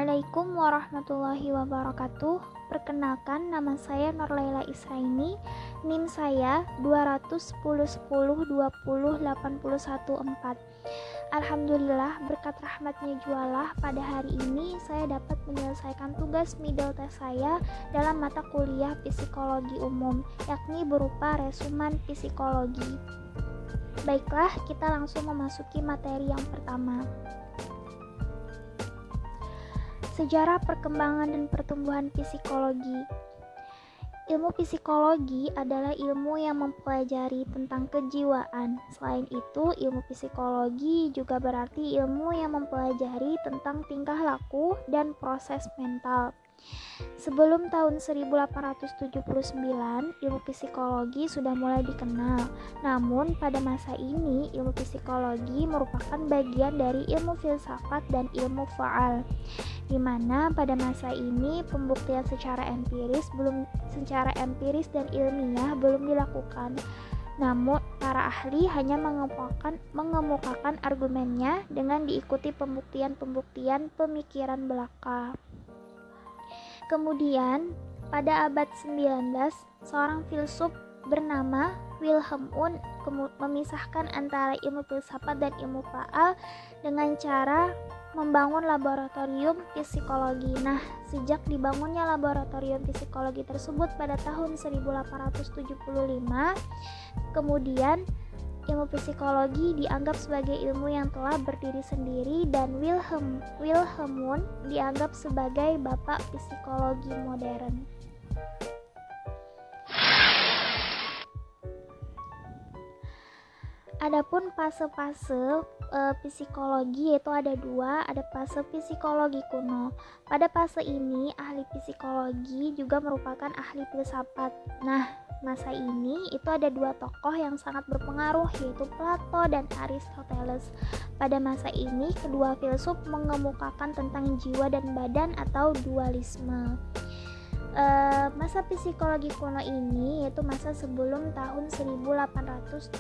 Assalamualaikum warahmatullahi wabarakatuh. Perkenalkan, nama saya Nurlaila Israini. NIM saya 21010208114. Alhamdulillah, berkat rahmatnya jualah pada hari ini saya dapat menyelesaikan tugas middle test saya dalam mata kuliah psikologi umum, yakni berupa resumen psikologi. Baiklah, kita langsung memasuki materi yang pertama. Sejarah perkembangan dan pertumbuhan psikologi. Ilmu psikologi adalah ilmu yang mempelajari tentang kejiwaan. Selain itu, ilmu psikologi juga berarti ilmu yang mempelajari tentang tingkah laku dan proses mental. Sebelum tahun 1879, ilmu psikologi sudah mulai dikenal. Namun, pada masa ini, ilmu psikologi merupakan bagian dari ilmu filsafat dan ilmu faal, di mana pada masa ini pembuktian secara empiris dan ilmiah belum dilakukan. Namun, para ahli hanya mengemukakan argumennya dengan diikuti pembuktian pemikiran belaka. Kemudian, pada abad 19, seorang filsuf bernama Wilhelm Wundt memisahkan antara ilmu filsafat dan ilmu faal dengan cara membangun laboratorium psikologi. Nah, sejak dibangunnya laboratorium psikologi tersebut pada tahun 1875, kemudian ilmu psikologi dianggap sebagai ilmu yang telah berdiri sendiri dan Wilhelm Wundt dianggap sebagai bapak psikologi modern. Adapun fase-fase psikologi yaitu ada dua, ada fase psikologi kuno. Pada fase ini ahli psikologi juga merupakan ahli filsafat. Nah, masa ini itu ada dua tokoh yang sangat berpengaruh yaitu Plato dan Aristoteles. Pada masa ini kedua filsuf mengemukakan tentang jiwa dan badan atau dualisme. Masa psikologi kuno ini yaitu masa sebelum tahun 1879.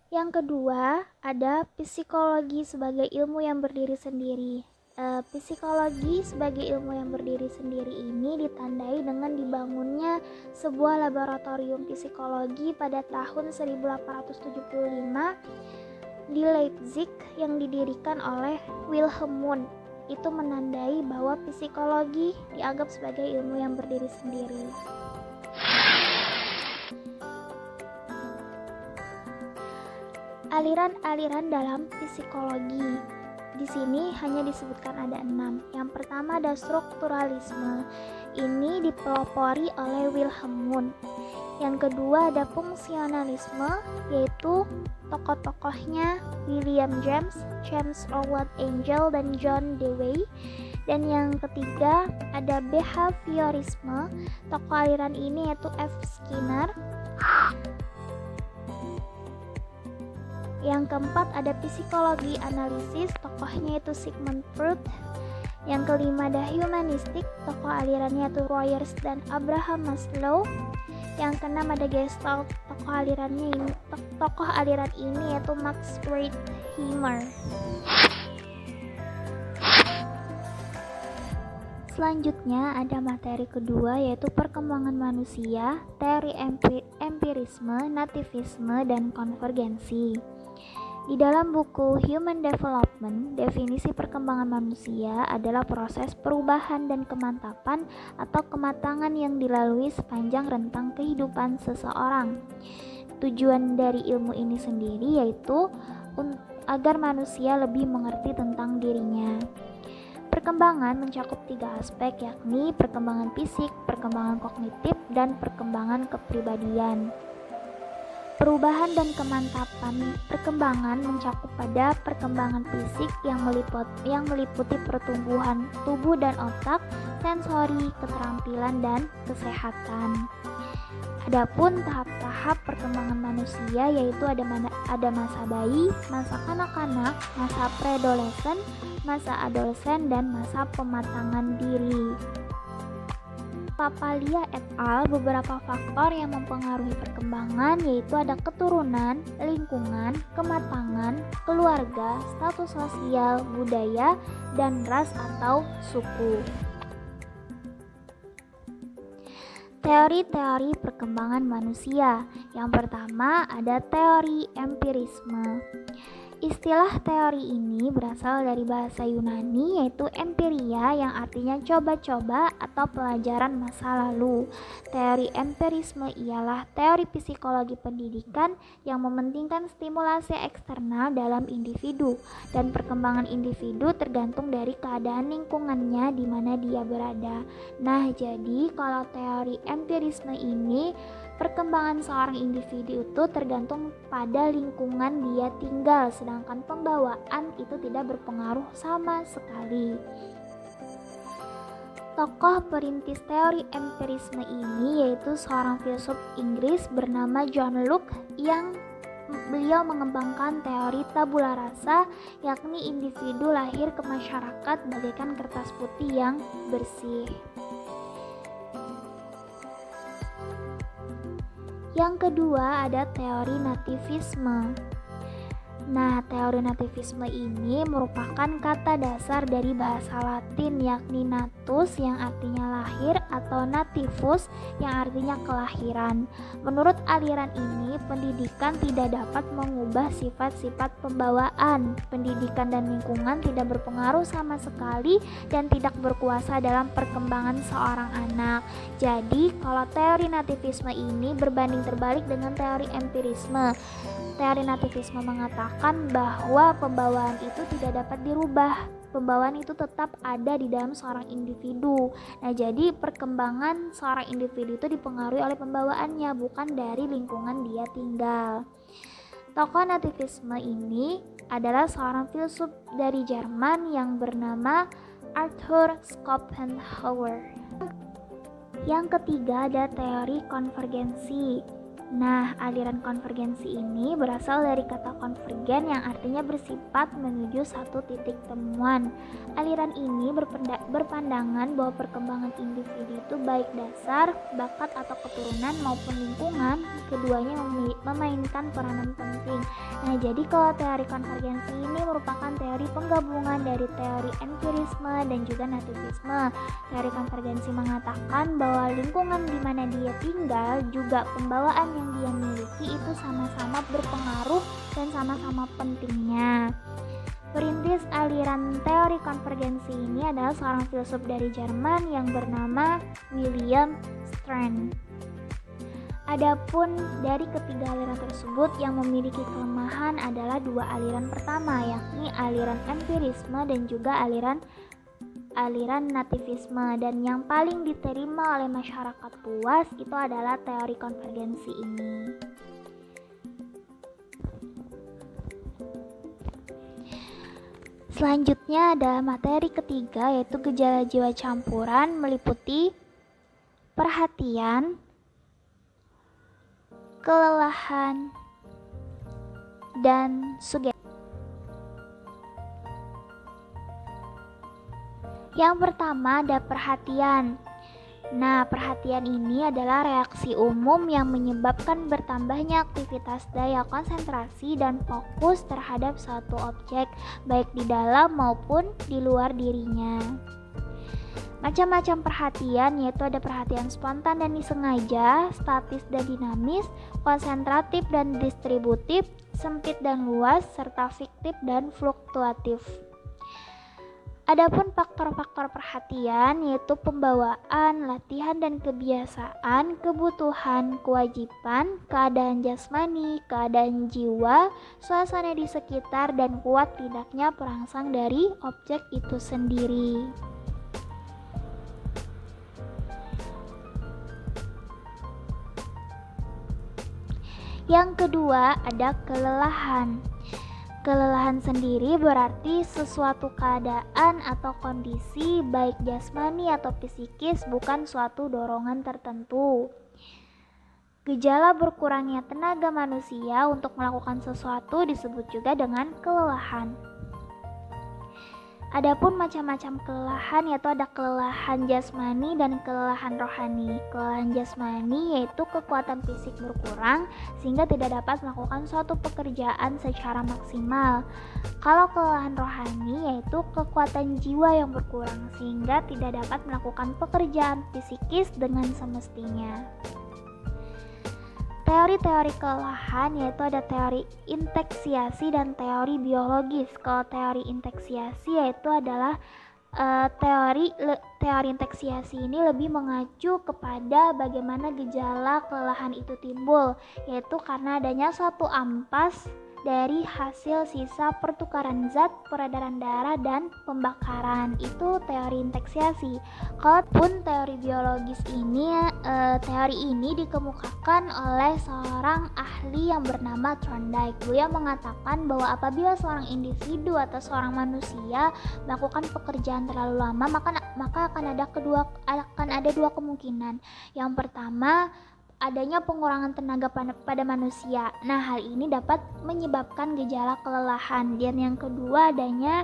Yang kedua, ada psikologi sebagai ilmu yang berdiri sendiri. Psikologi sebagai ilmu yang berdiri sendiri ini ditandai dengan dibangunnya sebuah laboratorium psikologi pada tahun 1875 di Leipzig yang didirikan oleh Wilhelm Wundt. Itu menandai bahwa psikologi dianggap sebagai ilmu yang berdiri sendiri. Aliran-aliran dalam psikologi. Di sini hanya disebutkan ada 6. Yang pertama ada strukturalisme. Ini dipelopori oleh Wilhelm Wundt. Yang kedua ada fungsionalisme, yaitu tokoh-tokohnya William James, James Robert Angel, dan John Dewey. Dan yang ketiga ada behaviorisme. Tokoh aliran ini yaitu F. Skinner. Yang keempat ada psikologi analisis, tokohnya itu Sigmund Freud. Yang kelima ada humanistik, tokoh alirannya itu Royers dan Abraham Maslow. Yang keenam ada Gestalt, tokoh aliran ini yaitu Max Wertheimer. Selanjutnya ada materi kedua yaitu perkembangan manusia, teori empirisme, nativisme, dan konvergensi. Di dalam buku Human Development, definisi perkembangan manusia adalah proses perubahan dan kemantapan atau kematangan yang dilalui sepanjang rentang kehidupan seseorang. Tujuan dari ilmu ini sendiri yaitu agar manusia lebih mengerti tentang dirinya. Perkembangan mencakup 3 aspek, yakni perkembangan fisik, perkembangan kognitif, dan perkembangan kepribadian. Perubahan dan kemantapan perkembangan mencakup pada perkembangan fisik yang meliputi pertumbuhan tubuh dan otak, sensori, keterampilan, dan kesehatan. Adapun tahap-tahap perkembangan manusia yaitu ada masa bayi, masa kanak-kanak, masa preadolesen, masa adolesen, dan masa pematangan diri. Papalia et al. Beberapa faktor yang mempengaruhi perkembangan yaitu ada keturunan, lingkungan, kematangan, keluarga, status sosial, budaya, dan ras atau suku. Teori-teori perkembangan manusia. Yang pertama ada teori empirisme. Istilah teori ini berasal dari bahasa Yunani yaitu empiria yang artinya coba-coba atau pelajaran masa lalu. Teori empirisme ialah teori psikologi pendidikan yang mementingkan stimulasi eksternal dalam individu dan perkembangan individu tergantung dari keadaan lingkungannya di mana dia berada. Nah, jadi kalau teori empirisme ini perkembangan seorang individu itu tergantung pada lingkungan dia tinggal, sedangkan pembawaan itu tidak berpengaruh sama sekali. Tokoh perintis teori empirisme ini yaitu seorang filsuf Inggris bernama John Locke yang beliau mengembangkan teori tabula rasa, yakni individu lahir ke masyarakat bagaikan kertas putih yang bersih. Yang kedua ada teori nativisme. Nah, teori nativisme ini merupakan kata dasar dari bahasa Latin yakni natus yang artinya lahir atau nativus yang artinya kelahiran. Menurut aliran ini, pendidikan tidak dapat mengubah sifat-sifat pembawaan. Pendidikan dan lingkungan tidak berpengaruh sama sekali dan tidak berkuasa dalam perkembangan seorang anak. Jadi, kalau teori nativisme ini berbanding terbalik dengan teori empirisme. Teori nativisme mengatakan bahwa pembawaan itu tidak dapat dirubah. Pembawaan itu tetap ada di dalam seorang individu. Nah, jadi perkembangan seorang individu itu dipengaruhi oleh pembawaannya, bukan dari lingkungan dia tinggal. Tokoh nativisme ini adalah seorang filsuf dari Jerman yang bernama Arthur Schopenhauer. Yang ketiga ada teori konvergensi. Nah, aliran konvergensi ini berasal dari kata konvergen yang artinya bersifat menuju satu titik temuan. Aliran ini berpandangan bahwa perkembangan individu itu baik dasar, bakat atau keturunan maupun lingkungan, keduanya memainkan peranan penting. Nah, jadi kalau teori konvergensi ini merupakan teori penggabungan dari teori empirisme dan juga nativisme. Teori konvergensi mengatakan bahwa lingkungan di mana dia tinggal juga pembawaan yang dia miliki itu sama-sama berpengaruh dan sama-sama pentingnya. Perintis aliran teori konvergensi ini adalah seorang filsuf dari Jerman yang bernama William Strand. Adapun dari ketiga aliran tersebut yang memiliki kelemahan adalah dua aliran pertama, yakni aliran empirisme dan juga aliran nativisme, dan yang paling diterima oleh masyarakat luas itu adalah teori konvergensi ini. Selanjutnya ada materi ketiga yaitu gejala jiwa campuran meliputi perhatian, kelelahan, dan sugesti. Yang pertama ada perhatian. Nah, perhatian ini adalah reaksi umum yang menyebabkan bertambahnya aktivitas daya konsentrasi dan fokus terhadap suatu objek, baik di dalam maupun di luar dirinya. Macam-macam perhatian yaitu ada perhatian spontan dan disengaja, statis dan dinamis, konsentratif dan distributif, sempit dan luas, serta fiktif dan fluktuatif. Adapun faktor-faktor perhatian yaitu pembawaan, latihan dan kebiasaan, kebutuhan, kewajiban, keadaan jasmani, keadaan jiwa, suasana di sekitar, dan kuat tidaknya perangsang dari objek itu sendiri. Yang kedua ada kelelahan. Kelelahan sendiri berarti sesuatu keadaan atau kondisi baik jasmani atau psikis, bukan suatu dorongan tertentu. Gejala berkurangnya tenaga manusia untuk melakukan sesuatu disebut juga dengan kelelahan. Adapun macam-macam kelelahan yaitu ada kelelahan jasmani dan kelelahan rohani. Kelelahan jasmani yaitu kekuatan fisik berkurang sehingga tidak dapat melakukan suatu pekerjaan secara maksimal. Kalau kelelahan rohani yaitu kekuatan jiwa yang berkurang sehingga tidak dapat melakukan pekerjaan fisikis dengan semestinya. Teori-teori kelelahan yaitu ada teori inteksiasi dan teori biologis. Kalau teori inteksiasi yaitu adalah teori inteksiasi ini lebih mengacu kepada bagaimana gejala kelelahan itu timbul, yaitu karena adanya suatu ampas dari hasil sisa pertukaran zat, peredaran darah, dan pembakaran. Itu teori inteksiasi. Kalaupun teori biologis ini, teori ini dikemukakan oleh seorang ahli yang bernama Thorndike. Beliau mengatakan bahwa apabila seorang individu atau seorang manusia melakukan pekerjaan terlalu lama, maka akan ada dua kemungkinan. Yang pertama, adanya pengurangan tenaga pada manusia. Nah, hal ini dapat menyebabkan gejala kelelahan. Dan yang kedua, adanya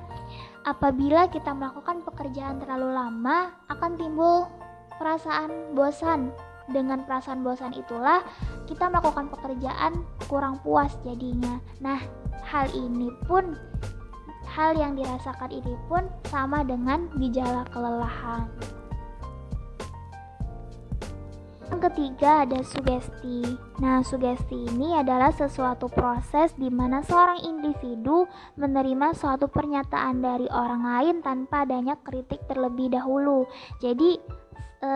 apabila kita melakukan pekerjaan terlalu lama akan timbul perasaan bosan. Dengan perasaan bosan itulah kita melakukan pekerjaan kurang puas jadinya. Nah, hal yang dirasakan ini pun sama dengan gejala kelelahan. Yang ketiga ada sugesti. Nah, sugesti ini adalah sesuatu proses di mana seorang individu menerima suatu pernyataan dari orang lain tanpa adanya kritik terlebih dahulu. Jadi,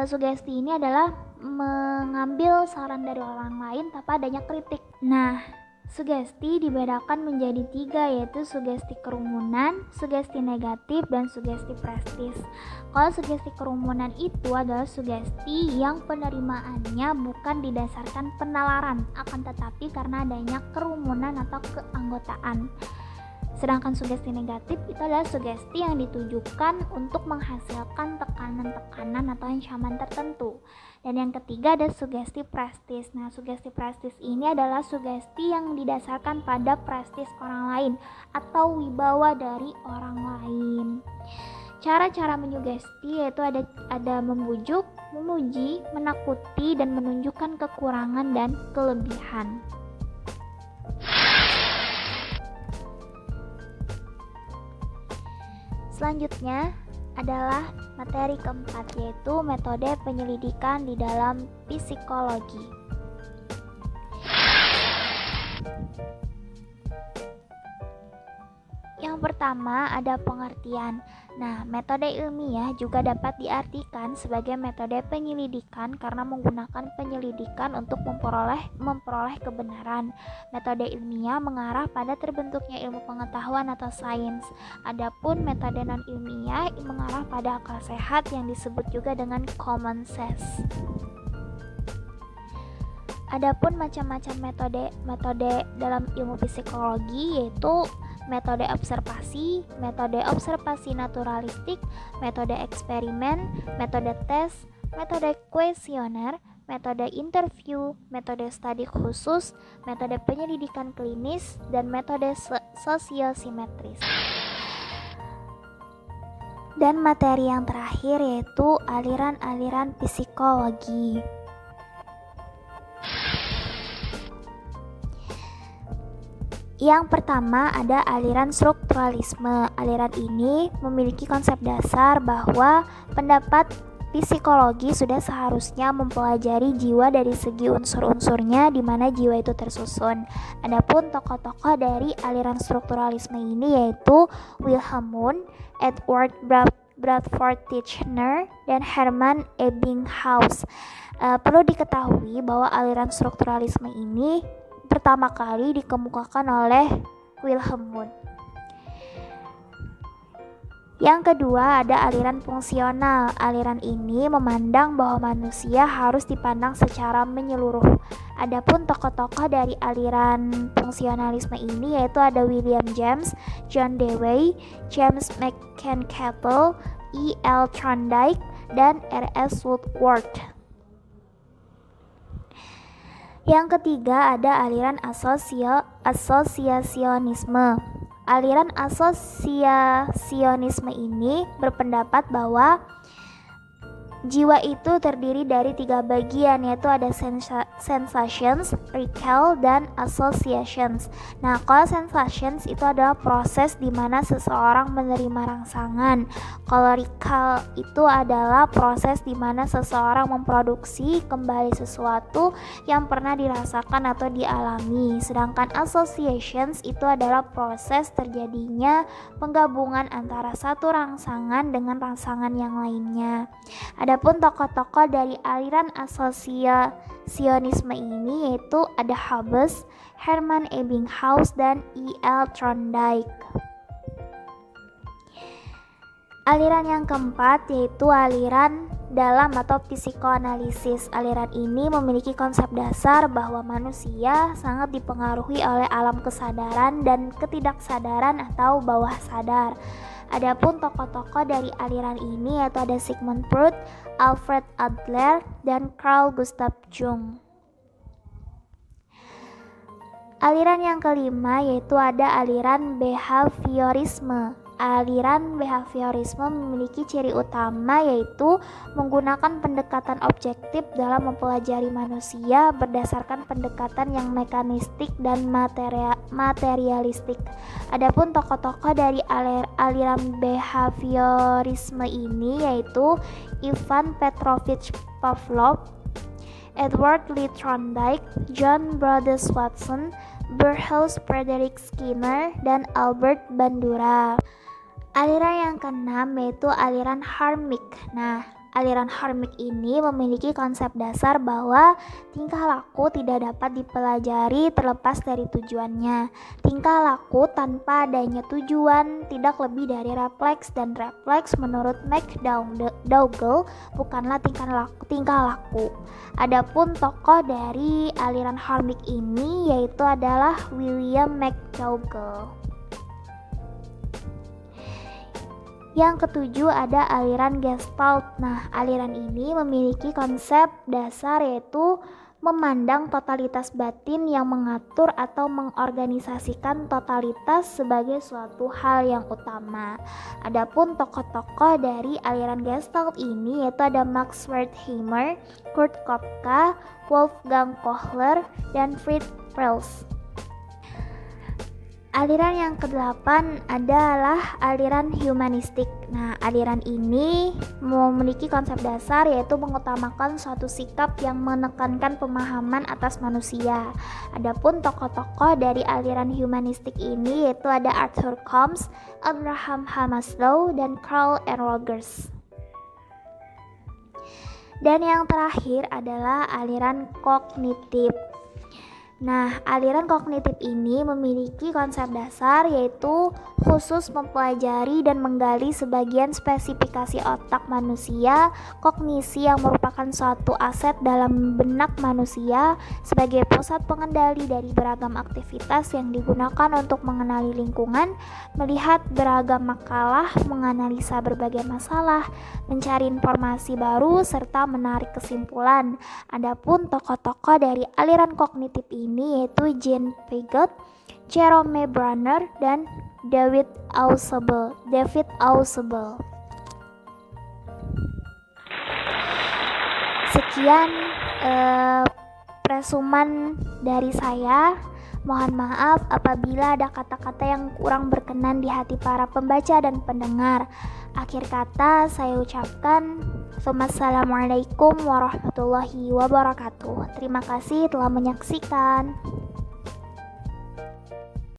sugesti ini adalah mengambil saran dari orang lain tanpa adanya kritik. Nah, sugesti dibedakan menjadi 3, yaitu sugesti kerumunan, sugesti negatif, dan sugesti prestis. Kalau sugesti kerumunan itu adalah sugesti yang penerimaannya bukan didasarkan penalaran, akan tetapi karena adanya kerumunan atau keanggotaan. Sedangkan sugesti negatif itu adalah sugesti yang ditujukan untuk menghasilkan tekanan-tekanan atau ancaman tertentu. Dan yang ketiga ada sugesti prestis. Nah, sugesti prestis ini adalah sugesti yang didasarkan pada prestis orang lain atau wibawa dari orang lain. Cara-cara menyugesti yaitu ada membujuk, memuji, menakuti, dan menunjukkan kekurangan dan kelebihan. Selanjutnya adalah materi keempat, yaitu metode penyelidikan di dalam psikologi. Yang pertama ada pengertian. Nah, metode ilmiah juga dapat diartikan sebagai metode penyelidikan karena menggunakan penyelidikan untuk memperoleh kebenaran. Metode ilmiah mengarah pada terbentuknya ilmu pengetahuan atau sains. Adapun metode non-ilmiah mengarah pada akal sehat yang disebut juga dengan common sense. Adapun macam-macam metode dalam ilmu psikologi yaitu metode observasi naturalistik, metode eksperimen, metode tes, metode kuesioner, metode interview, metode studi khusus, metode penyelidikan klinis, dan metode sosiosimetris. Dan materi yang terakhir yaitu aliran-aliran psikologi. Yang pertama ada aliran strukturalisme. Aliran ini memiliki konsep dasar bahwa pendapat psikologi sudah seharusnya mempelajari jiwa dari segi unsur-unsurnya di mana jiwa itu tersusun. Adapun tokoh-tokoh dari aliran strukturalisme ini yaitu Wilhelm Wundt, Edward Bradford Titchener, dan Hermann Ebbinghaus. Perlu diketahui bahwa aliran strukturalisme ini pertama kali dikemukakan oleh Wilhelm Wundt. Yang kedua ada aliran fungsional. Aliran ini memandang bahwa manusia harus dipandang secara menyeluruh. Adapun tokoh-tokoh dari aliran fungsionalisme ini yaitu ada William James, John Dewey, James McCain-Cattell, E.L. Thorndike, dan R.S. Woodworth. Yang ketiga ada aliran asosiasionisme. Aliran asosiasionisme ini berpendapat bahwa jiwa itu terdiri dari 3 bagian, yaitu ada sensations, recall, dan associations. Nah, kalau sensations itu adalah proses di mana seseorang menerima rangsangan. Kalau recall itu adalah proses di mana seseorang memproduksi kembali sesuatu yang pernah dirasakan atau dialami. Sedangkan associations itu adalah proses terjadinya penggabungan antara satu rangsangan dengan rangsangan yang lainnya. Adapun tokoh-tokoh dari aliran asosiasionisme ini yaitu ada Hobbes, Hermann Ebbinghaus, dan E.L. Thorndike. Aliran yang keempat yaitu aliran dalam atau psikoanalisis. Aliran ini memiliki konsep dasar bahwa manusia sangat dipengaruhi oleh alam kesadaran dan ketidaksadaran atau bawah sadar. Adapun tokoh-tokoh dari aliran ini yaitu ada Sigmund Freud, Alfred Adler, dan Carl Gustav Jung. Aliran yang kelima yaitu ada aliran behaviorisme. Aliran behaviorisme memiliki ciri utama yaitu menggunakan pendekatan objektif dalam mempelajari manusia berdasarkan pendekatan yang mekanistik dan materialistik. Adapun tokoh-tokoh dari aliran behaviorisme ini yaitu Ivan Petrovich Pavlov, Edward Lee Thorndike, John Brothers Watson, Burhouse Frederick Skinner, dan Albert Bandura. Aliran yang keenam yaitu aliran Harmic. Nah, aliran Harmic ini memiliki konsep dasar bahwa tingkah laku tidak dapat dipelajari terlepas dari tujuannya. Tingkah laku tanpa adanya tujuan tidak lebih dari refleks, dan refleks menurut McDougall bukanlah tingkah laku. Adapun tokoh dari aliran Harmic ini yaitu adalah William McDougall. Yang ketujuh ada aliran Gestalt. Nah, aliran ini memiliki konsep dasar yaitu memandang totalitas batin yang mengatur atau mengorganisasikan totalitas sebagai suatu hal yang utama. Adapun tokoh-tokoh dari aliran Gestalt ini yaitu ada Max Wertheimer, Kurt Koepka, Wolfgang Kohler, dan Fritz Perls. Aliran yang kedelapan adalah aliran humanistik. Nah, aliran ini memiliki konsep dasar yaitu mengutamakan suatu sikap yang menekankan pemahaman atas manusia. Adapun tokoh-tokoh dari aliran humanistik ini yaitu ada Arthur Combs, Abraham Maslow, dan Karl Rogers. Dan yang terakhir adalah aliran kognitif. Nah, aliran kognitif ini memiliki konsep dasar yaitu khusus mempelajari dan menggali sebagian spesifikasi otak manusia, kognisi yang merupakan suatu aset dalam benak manusia sebagai pusat pengendali dari beragam aktivitas yang digunakan untuk mengenali lingkungan, melihat beragam makalah, menganalisa berbagai masalah, mencari informasi baru, serta menarik kesimpulan. Adapun tokoh-tokoh dari aliran kognitif ini yaitu Jean Piaget, Jerome Bruner, dan David Ausubel. Sekian resuman dari saya. Mohon maaf apabila ada kata-kata yang kurang berkenan di hati para pembaca dan pendengar. Akhir kata saya ucapkan Assalamualaikum warahmatullahi wabarakatuh. Terima kasih telah menyaksikan.